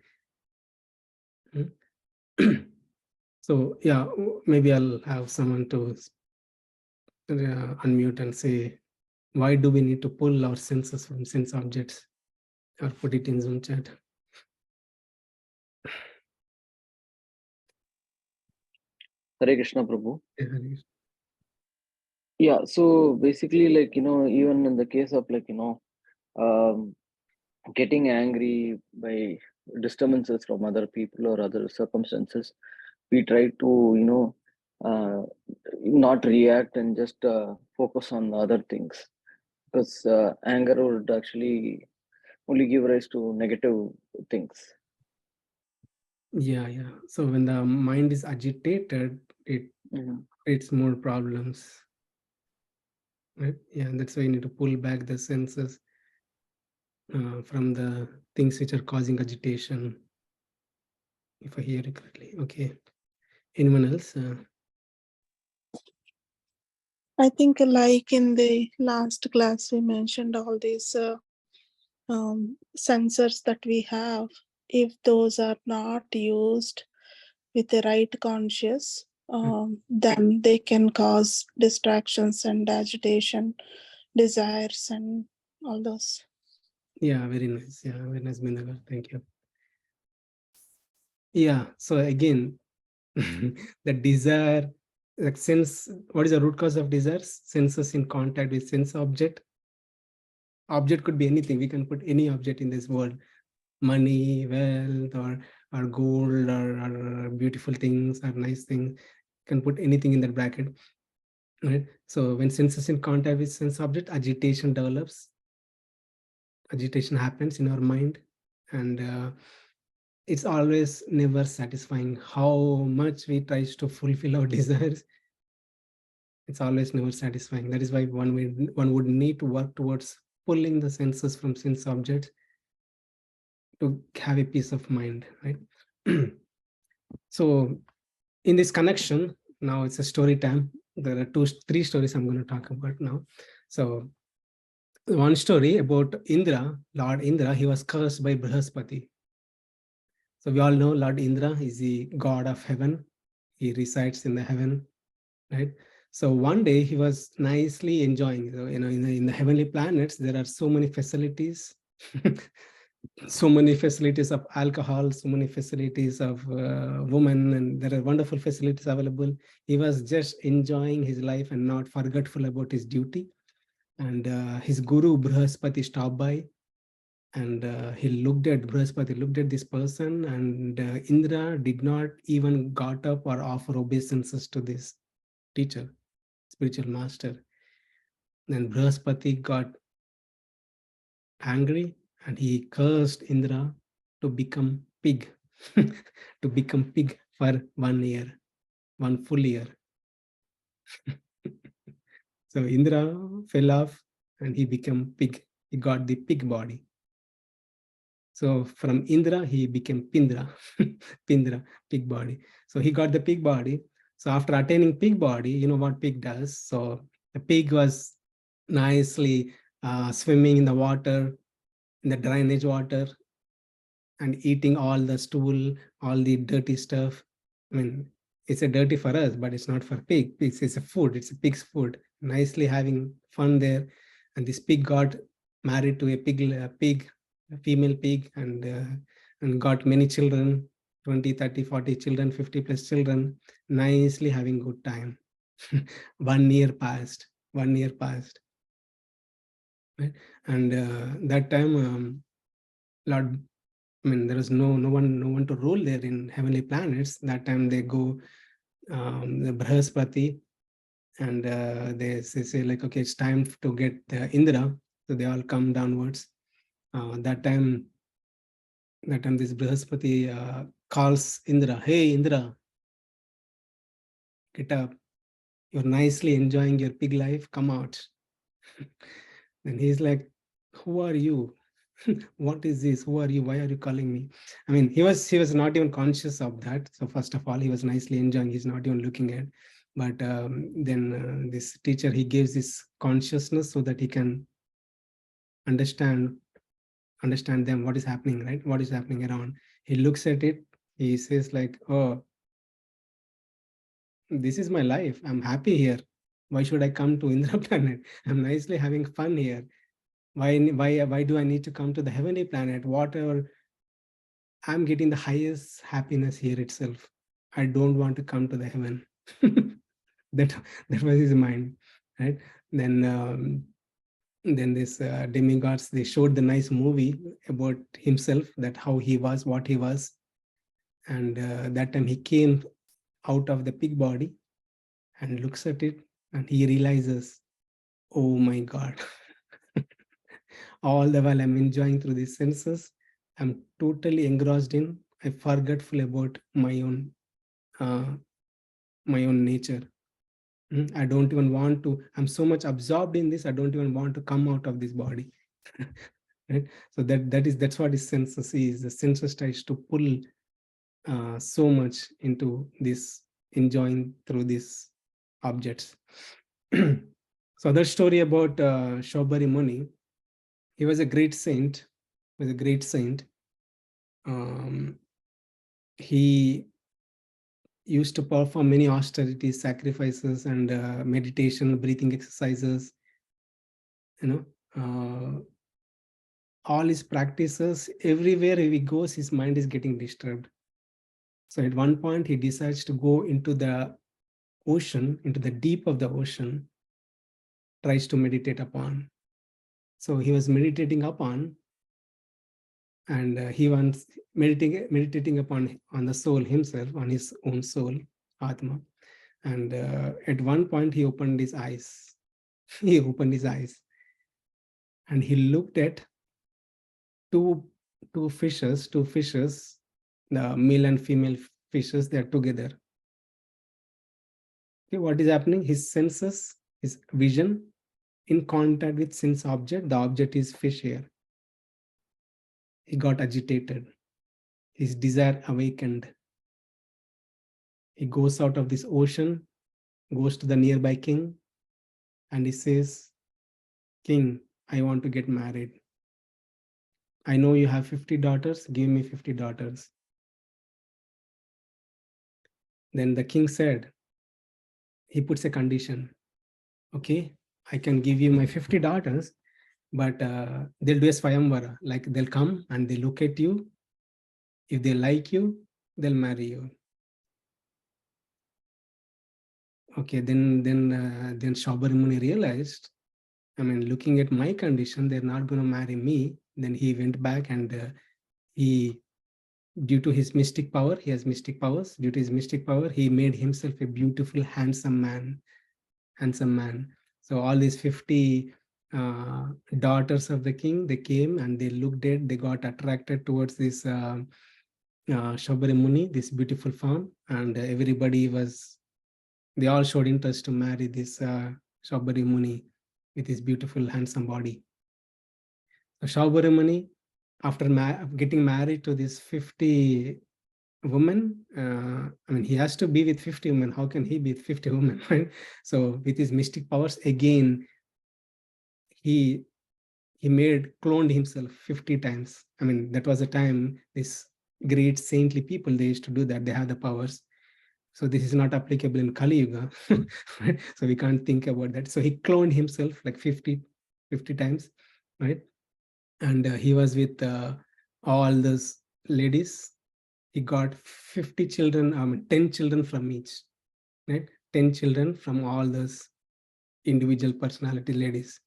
So yeah, maybe I'll have someone to unmute and say, why do we need to pull our senses from sense objects, or put it in Zoom chat? Hare Krishna Prabhu. Yeah, Yeah, so basically, like, even in the case of, like, getting angry by disturbances from other people or other circumstances, we try to, not react and just focus on other things, because anger would actually only give rise to negative things. yeah. So when the mind is agitated, it creates more problems. Right? Yeah, that's why you need to pull back the senses from the things which are causing agitation. if I hear it correctly. Okay. Anyone else? I think, like in the last class, we mentioned all these sensors that we have. If those are not used with the right conscious, then they can cause distractions and agitation, desires, and all those. Yeah, very nice. Yeah, very nice, Minagar. Thank you. Yeah, so again, the desire, like sense, what is the root cause of desires? Senses in contact with sense object. Object could be anything. We can put any object in this world, money, wealth, or gold, or beautiful things, or nice things. Can put anything in that bracket, right? So when senses in contact with sense object, agitation develops. Agitation happens in our mind, and it's always never satisfying. How much we tries to fulfill our desires, it's always never satisfying. That is why one would need to work towards pulling the senses from sense objects to have a peace of mind, right? So in this connection, now it's a story time. There are three stories I'm going to talk about now. So one story about Indra, Lord Indra, he was cursed by Brihaspati. So we all know Lord Indra is the god of heaven. He resides in the heaven, right? So one day he was nicely enjoying, in the heavenly planets, there are so many facilities, so many facilities of alcohol, so many facilities of women, and there are wonderful facilities available. He was just enjoying his life and not forgetful about his duty. And his guru Brihaspati stopped by, and he looked at Brihaspati, looked at this person, and Indra did not even got up or offer obeisances to this teacher, spiritual master. Then Brihaspati got angry and he cursed Indra to become pig, to become pig for 1 year, 1 full year. So Indra fell off and he became pig. He got the pig body. So from Indra, he became Pindra, Pindra, pig body. So he got the pig body. So after attaining pig body, you know what pig does? So the pig was nicely swimming in the water, in the drainage water, and eating all the stool, all the dirty stuff. I mean, it's a dirty for us, but it's not for pig. It's a food. It's a pig's food. Nicely having fun there. And this pig got married to a pig, a female pig, and got many children, 20, 30, 40 children, 50 plus children, nicely having good time. 1 year passed. 1 year passed. Right? And that time, Lord, I mean, there is no one to rule there in heavenly planets. That time they go the Brihaspati, and they say like, okay, it's time to get Indra. So they all come downwards. That time this Brihaspati calls Indra, "Hey Indra, get up. You're nicely enjoying your pig life. Come out." And he's like, "Who are you? What is this? Who are you? Why are you calling me?" I mean, he was not even conscious of that. So first of all, he was nicely enjoying. He's not even looking at. But then this teacher, he gives this consciousness so that he can understand them, what is happening, right? What is happening around. He looks at it. He says like, "Oh, this is my life. I'm happy here. Why should I come to Indra planet? I'm nicely having fun here. Why do I need to come to the heavenly planet? Whatever, I'm getting the highest happiness here itself. I don't want to come to the heaven." that was his mind, right? Then this demigods, they showed the nice movie about himself, that how he was, what he was. And that time he came out of the pig body and looks at it, and he realizes, oh my God, all the while I'm enjoying through these senses, I'm totally engrossed in, I'm forgetful about my own nature. I don't even want to, I'm so much absorbed in this, I don't even want to come out of this body. Right? So that's what his senses is. The senses tries to pull so much into this, enjoying through these objects. So that story about Shobari Muni, he was a great saint, was a great saint. He used to perform many austerities, sacrifices, and meditation, breathing exercises. All his practices, everywhere he goes, his mind is getting disturbed. So at one point, he decides to go into the ocean, into the deep of the ocean, tries to meditate upon. So he was meditating upon, and he was meditating upon on the soul himself, on his own soul, Atma. And at one point, he opened his eyes. He opened his eyes, and he looked at two fishes, the male and female fishes, they're together. Okay, what is happening? His senses, his vision, in contact with sense object, the object is fish here. He got agitated. His desire awakened. He goes out of this ocean, goes to the nearby king, and he says, "King, I want to get married. I know you have 50 daughters, give me 50 daughters. Then the king said, he puts a condition. Okay, I can give you my 50 daughters, but they'll do a swayamvara, like they'll come and they look at you. If they like you, they'll marry you. Okay, then Shobari Muni realized, I mean, looking at my condition, they're not going to marry me. Then he went back and he, due to his mystic power, he has mystic powers. Due to his mystic power, he made himself a beautiful, handsome man. So all these 50 daughters of the king, they came and they looked at, they got attracted towards this Shobari Muni, this beautiful form, and they all showed interest to marry this Shobari Muni with his beautiful, handsome body. So Shobari Muni, after getting married to this 50 women, I mean, he has to be with 50 women. How can he be with 50 women, right? So with his mystic powers, again, he cloned himself 50 times. I mean, that was a time, this great saintly people, they used to do that. They have the powers. So this is not applicable in Kali Yuga, right? So we can't think about that. So he cloned himself like 50 times, right? And he was with all those ladies. He got 50 children, 10 children from each, right? 10 children from all those individual personality ladies.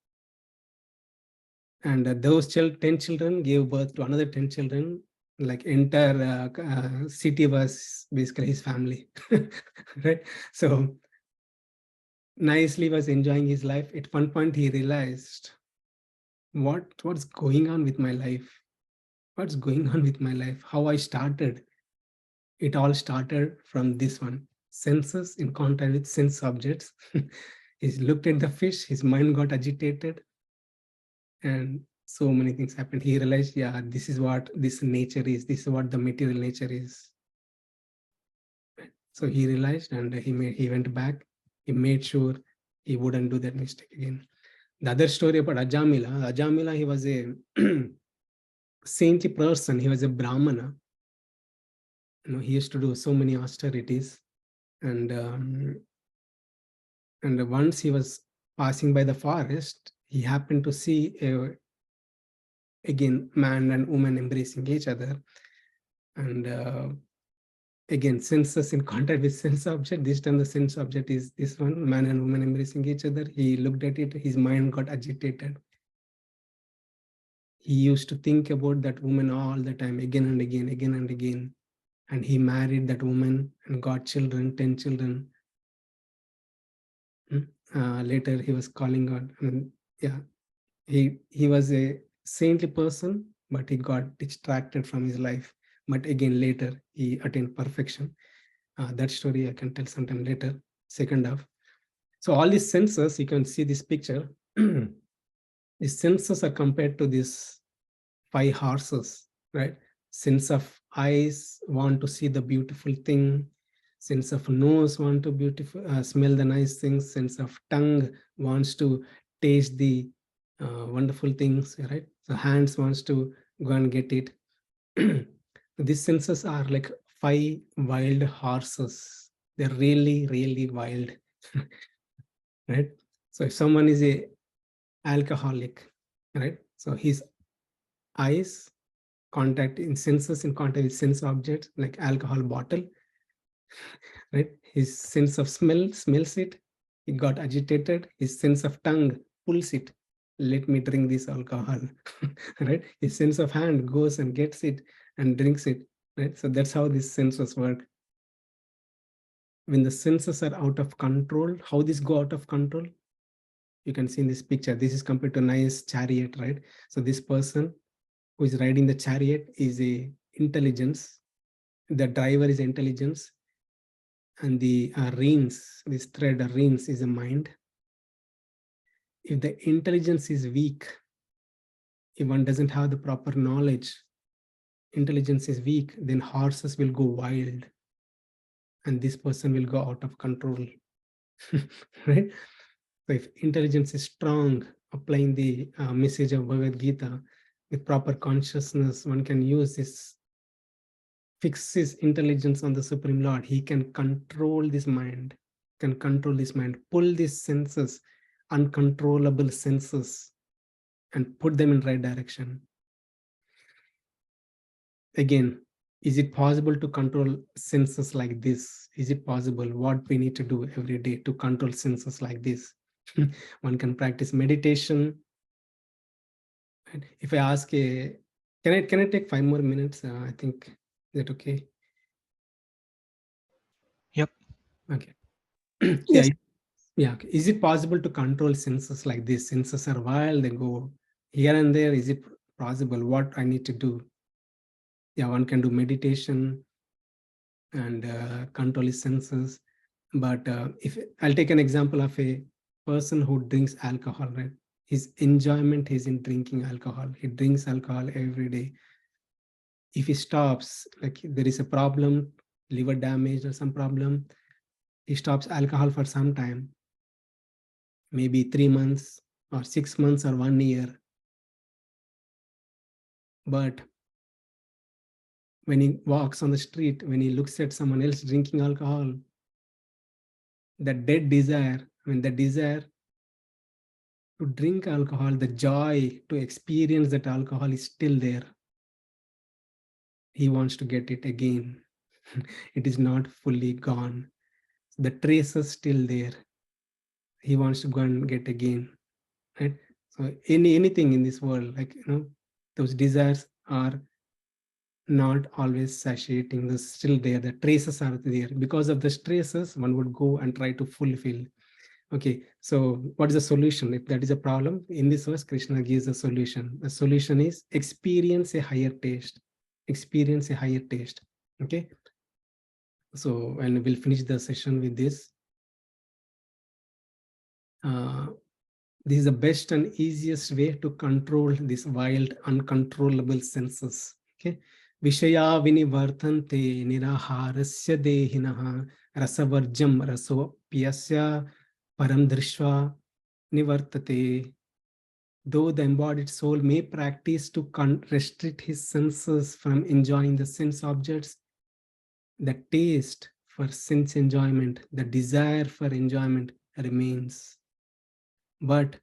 And those 10 children gave birth to another 10 children. Like entire city was basically his family, right? So nicely was enjoying his life. At one point, he realized, what's going on with my life? What's going on with my life? How I started? It all started from this one. Senses in contact with sense objects. He looked at the fish, his mind got agitated, and so many things happened. He realized, yeah, this is what this nature is. This is what the material nature is. So he realized, and he went back. He made sure he wouldn't do that mistake again. The other story about Ajamila, he was a saintly person. He was a Brahmana. He used to do so many austerities, and once he was passing by the forest, he happened to see again man and woman embracing each other, and again senses in contact with sense object. This time the sense object is this one, man and woman embracing each other. He looked at it, his mind got agitated. He used to think about that woman all the time, again and again, and he married that woman and got children, 10 children. Later he was calling God. I mean, yeah, he was a saintly person, but he got distracted from his life. But again, later he attained perfection. That story I can tell sometime later, second half. So all these senses, you can see this picture. These senses are compared to these 5 horses, right? Sense of eyes want to see the beautiful thing, sense of nose want to smell the nice things, sense of tongue wants to taste the wonderful things, right? So hands wants to go and get it. These senses are like 5 wild horses. They're really, really wild, right? So if someone is a alcoholic, right? So his eyes contact in senses in contact with sense objects like alcohol bottle, right? His sense of smell smells it, he got agitated. His sense of tongue pulls it, let me drink this alcohol, right? His sense of hand goes and gets it and drinks it, right? So that's how these senses work. When the senses are out of control, how this go out of control? You can see in this picture, this is compared to a nice chariot, right? So this person who is riding the chariot is a intelligence, the driver is intelligence, and the reins, this thread or reins is a mind. If the intelligence is weak, if one doesn't have the proper knowledge, intelligence is weak, then horses will go wild and this person will go out of control. Right? So if intelligence is strong, applying the message of Bhagavad Gita with proper consciousness, one can use this, fix his intelligence on the Supreme Lord. He can control this mind, pull these senses, uncontrollable senses, and put them in right direction. Again, is it possible to control senses like this? Is it possible? What we need to do every day to control senses like this? One can practice meditation. And if I ask a, can I take 5 more minutes? I think, is that okay? Yep. Okay. Yes. Yeah. Okay. Is it possible to control senses like this? Senses are wild, they go here and there. Is it possible? What I need to do? Yeah, one can do meditation and control his senses. But if I'll take an example of a person who drinks alcohol, right? His enjoyment is in drinking alcohol. He drinks alcohol every day. If he stops, like there is a problem, liver damage or some problem, he stops alcohol for some time, maybe 3 months or 6 months or 1 year. But when he walks on the street, when he looks at someone else drinking alcohol, that dead desire, the desire to drink alcohol, the joy to experience that alcohol is still there. He wants to get it again. It is not fully gone. The trace is still there. He wants to go and get again. Right? So anything in this world, like those desires are not always satiating. They're still there. The traces are there. Because of the traces, one would go and try to fulfill. Okay, so what is the solution? If that is a problem, in this verse, Krishna gives a solution. The solution is experience a higher taste. Experience a higher taste. Okay, so and we'll finish the session with this. This is the best and easiest way to control these wild, uncontrollable senses. Okay, Vishaya vinivartante niraharasya dehinaha rasavarjam rasopyasya param drishva nivartate. Though the embodied soul may practice to restrict his senses from enjoying the sense objects, the taste for sense enjoyment, the desire for enjoyment remains. But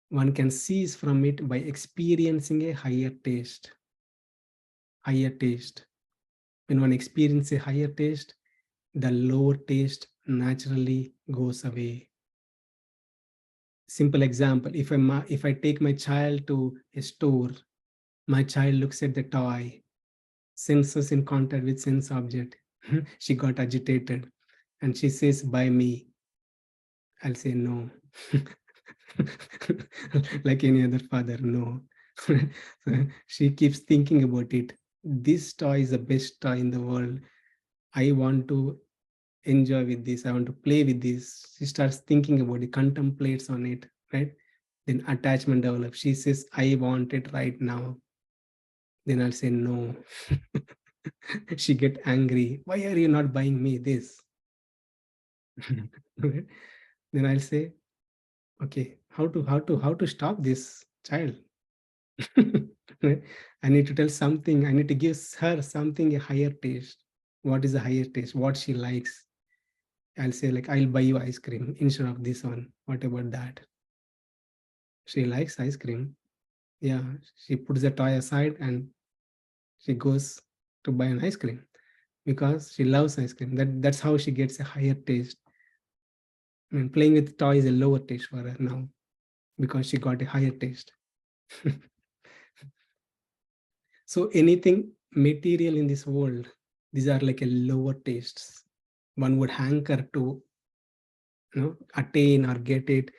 one can cease from it by experiencing a higher taste. Higher taste. When one experiences a higher taste, the lower taste naturally goes away. Simple example, if I take my child to a store, my child looks at the toy, senses in contact with sense object. She got agitated and she says, buy me. I'll say no. Like any other father, no. So she keeps thinking about it. This toy is the best toy in the world. I want to enjoy with this. I want to play with this. She starts thinking about it, contemplates on it, right? Then attachment develops. She says, I want it right now. Then I'll say no. She get angry. Why are you not buying me this? Right? Then I'll say, okay, how to stop this child? Right? I need to tell something. I need to give her something a higher taste. What is a higher taste? What she likes. I'll say like, I'll buy you ice cream instead of this one. What about that? She likes ice cream. Yeah, she puts the toy aside and she goes to buy an ice cream because she loves ice cream. That's how she gets a higher taste. I mean, playing with toy is a lower taste for her now because she got a higher taste. So anything material in this world, these are like a lower tastes. One would hanker to, attain or get it,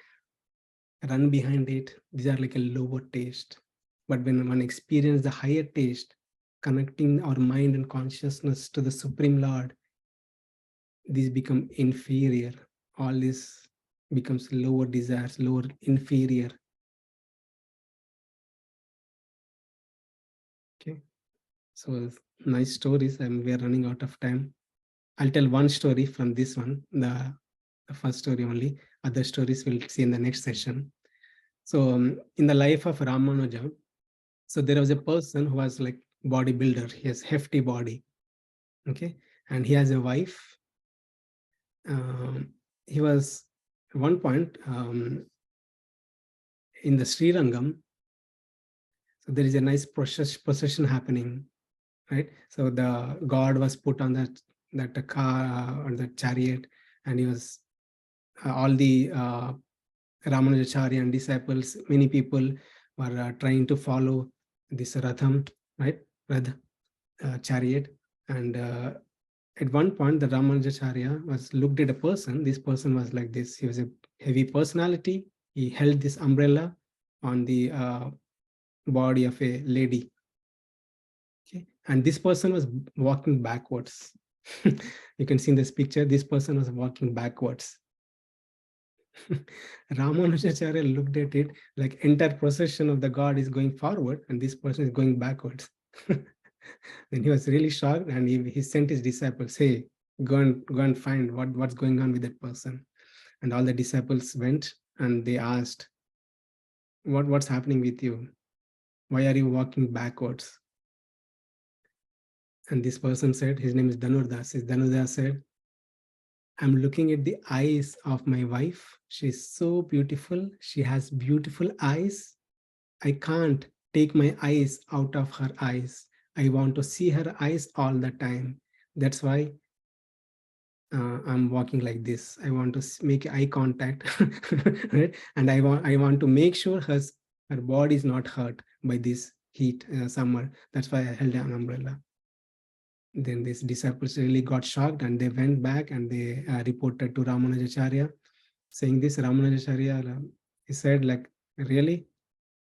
run behind it. These are like a lower taste. But when one experiences the higher taste, connecting our mind and consciousness to the Supreme Lord, these become inferior. All this becomes lower desires, lower, inferior. Okay, so nice stories, and we are running out of time. I'll tell one story from this one, the first story only. Other stories we'll see in the next session. So in the life of Ramanuja, so there was a person who was like bodybuilder. He has hefty body, okay, and he has a wife. He was at one point in the Srirangam. So there is a nice procession happening, right? So the god was put on that car or the chariot, and he was all the Ramanujacharya and disciples. Many people were trying to follow this Ratham, right? Rath, chariot, and at one point the Ramanujacharya was looked at a person. This person was like this. He was a heavy personality. He held this umbrella on the body of a lady. Okay, and this person was walking backwards. You can see in this picture, this person was walking backwards. Ramanujacharya looked at it like entire procession of the god is going forward and this person is going backwards. Then he was really shocked, and he sent his disciples, hey, go and find what's going on with that person. And all the disciples went and they asked, what's happening with you? Why are you walking backwards? And this person said, his name is Dhanurdas. Dhanurdas said, I'm looking at the eyes of my wife. She's so beautiful. She has beautiful eyes. I can't take my eyes out of her eyes. I want to see her eyes all the time. That's why I'm walking like this. I want to make eye contact, right? And I want to make sure her body is not hurt by this heat, summer. That's why I held an umbrella. Then these disciples really got shocked, and they went back and they reported to Ramanujacharya, saying this. Ramanujacharya, he said, like, really?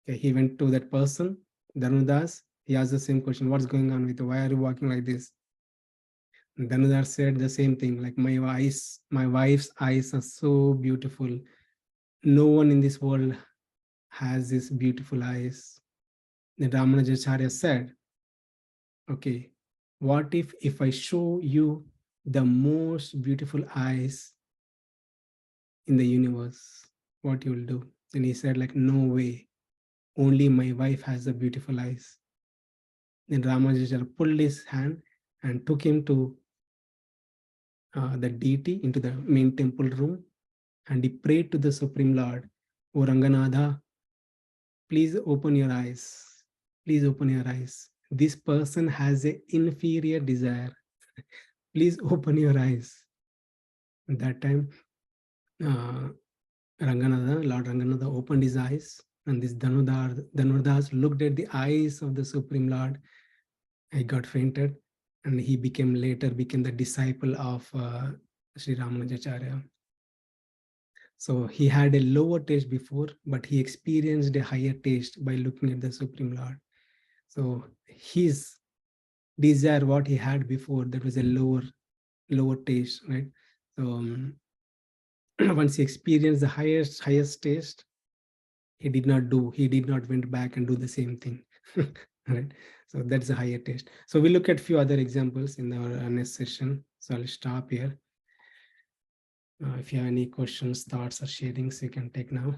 Okay, he went to that person, Dhanudas. He asked the same question, what's going on with you? Why are you walking like this? And Dhanudas said the same thing, like, my wife's eyes are so beautiful. No one in this world has these beautiful eyes. Then Ramanujacharya said, okay, what if I show you the most beautiful eyes in the universe? What you will do? And he said, like, no way. Only my wife has the beautiful eyes. Then Ramanujacharya pulled his hand and took him to the deity, into the main temple room, and he prayed to the Supreme Lord, O Ranganatha, please open your eyes. Please open your eyes. This person has an inferior desire. Please open your eyes. At that time, Lord Ranganatha opened his eyes, and this Dhanurdas looked at the eyes of the Supreme Lord. He got fainted, and he later became the disciple of Sri Ramanujacharya. So he had a lower taste before, but he experienced a higher taste by looking at the Supreme Lord. So his desire, what he had before, that was a lower taste, right? So once he experienced the highest taste, he did not went back and do the same thing. right? So that's a higher taste. So we look at few other examples in our next session. So I'll stop here. If you have any questions, thoughts, or sharings, you can take now.